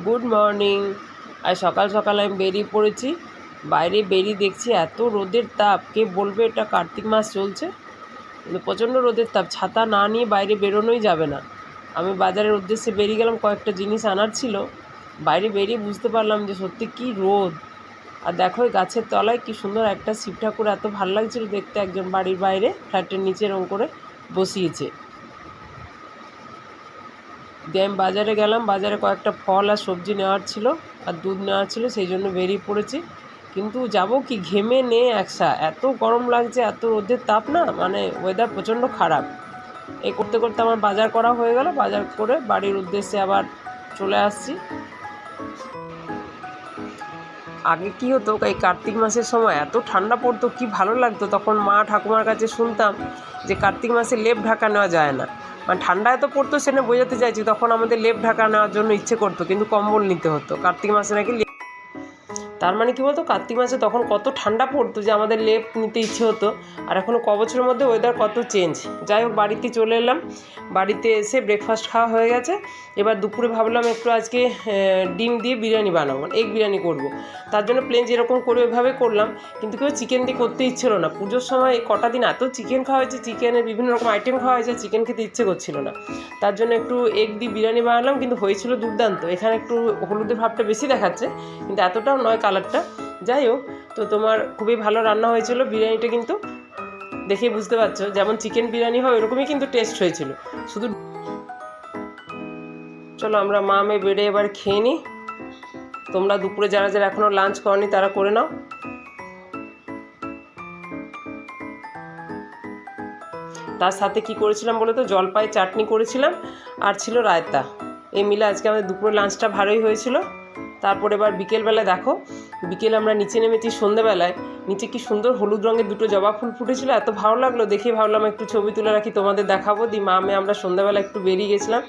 Good morning. আজ সকাল সকাল আমি বেরিয়ে পড়েছি। বাইরে বেরিয়ে দেখছি এত রোদের তাপ, কে বলবে এটা কার্তিক মাস চলছে, কিন্তু প্রচণ্ড রোদের তাপ, ছাতা না নিয়ে বাইরে বেরোনোই যাবে না। আমি বাজারের উদ্দেশ্যে বেরিয়ে গেলাম, কয়েকটা জিনিস আনার ছিল। বাইরে বেরিয়ে বুঝতে পারলাম যে সত্যি কী রোদ। আর দেখো এই গাছের তলায় কী সুন্দর একটা শিব ঠাকুর, এত ভালো লাগছিল দেখতে। একজন বাড়ির বাইরে ফ্ল্যাটের নিচে এরকম করে বসিয়েছে। দিয়ে আমি বাজারে গেলাম, বাজারে কয়েকটা ফল আর সবজি নেওয়ার ছিল, আর দুধ নেওয়ার ছিল, সেই জন্য বেরিয়ে পড়েছি। কিন্তু যাব কি, ঘেমে নে একসা, এত গরম লাগছে, এত রোদের তাপ না, মানে ওয়েদার প্রচণ্ড খারাপ। এই করতে করতে আমার বাজার করা হয়ে গেল। বাজার করে বাড়ির উদ্দেশ্যে আবার চলে আসছি। আগে কী হতো, এই কার্তিক মাসের সময় এত ঠান্ডা পড়তো, কি ভালো লাগতো। তখন মা ঠাকুমার কাছে শুনতাম যে কার্তিক মাসে লেপ ঢাকা নেওয়া যায় না, মানে ঠান্ডা এত পড়তো, সেটা বোঝাতে চাইছি। তখন আমাদের লেপ ঢাকা নেওয়ার জন্য ইচ্ছে করতো, কিন্তু কম্বল নিতে হতো। কার্তিক মাসে নাকি তার মানে কী বলতো, কার্তিক মাসে তখন কত ঠান্ডা পড়তো যে আমাদের লেপ নিতে ইচ্ছে হতো। আর এখনও বছরের মধ্যে ওয়েদার কত চেঞ্জ। যাই হোক, বাড়িতে চলে এলাম। বাড়িতে এসে ব্রেকফাস্ট খাওয়া হয়ে গেছে। এবার দুপুরে ভাবলাম একটু আজকে ডিম দিয়ে বিরিয়ানি বানাবো, এগ বিরিয়ানি করব। তার জন্য প্লেন যেরকম করে ওইভাবে করলাম, কিন্তু কেউ চিকেন দিয়ে করতে ইচ্ছে হলো না। পুজোর সময় কটা দিন এত চিকেন খাওয়া হয়েছে, চিকেনের বিভিন্ন রকম আইটেম খাওয়া হয়েছে, চিকেন খেতে ইচ্ছে করছিল না। তার জন্য একটু এগ দিয়ে বিরিয়ানি বানালাম, কিন্তু হয়েছিল দুর্দান্ত। এখানে একটু হলুদের ভাবটা বেশি দেখাচ্ছে, কিন্তু এতটাও নয় কালারটা। যাই হোক, তো তোমার খুবই ভালো রান্না হয়েছিল বিরিয়ানিটা, কিন্তু দেখেই বুঝতে পারছো যেমন চিকেন বিরিয়ানি হয় ওরকমই কিন্তু টেস্ট হয়েছিল। শুধু চলো আমরা মা মেয়ে বেড়ে এবার খেয়ে নিই। তোমরা দুপুরে যারা যারা এখনও লাঞ্চ করনি তারা করে নাও। তার সাথে কি করেছিলাম বলে তো, জলপাই চাটনি করেছিলাম, আর ছিল রায়তা। এই মিলে আজকে আমাদের দুপুরে লাঞ্চটা ভালোই হয়েছিল। তারপর এবার বিকেলবেলায় দেখো, বিকেলে আমরা নিচে নেমেছি সন্ধ্যেবেলায়। নিচে কি সুন্দর হলুদ রঙের দুটো জবা ফুল ফুটেছিল, এত ভালো লাগলো দেখে। ভাবলাম একটু ছবি তুলে রাখি, তোমাদের দেখাবো। মা মেয়ে আমরা সন্ধ্যাবেলা একটু বেরিয়ে গেছিলাম।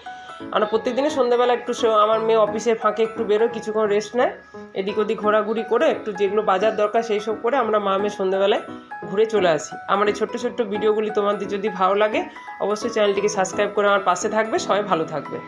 আমরা প্রত্যেকদিনই সন্ধ্যাবেলা একটু, আমার মেয়ে অফিসের ফাঁকে একটু বেরোয়, কিছুক্ষণ রেস্ট নেয়, এদিক ওদিক ঘোরাঘুরি করে, একটু যেগুলো বাজার দরকার সেই সব করে আমরা মা মেয়ে সন্ধ্যাবেলায় ঘুরে চলে আসি। আমার এই ছোট্ট ছোট্ট ভিডিওগুলি তোমাদের যদি ভালো লাগে, অবশ্যই চ্যানেলটিকে সাবস্ক্রাইব করে আমার পাশে থাকবে। সবাই ভালো থাকবে।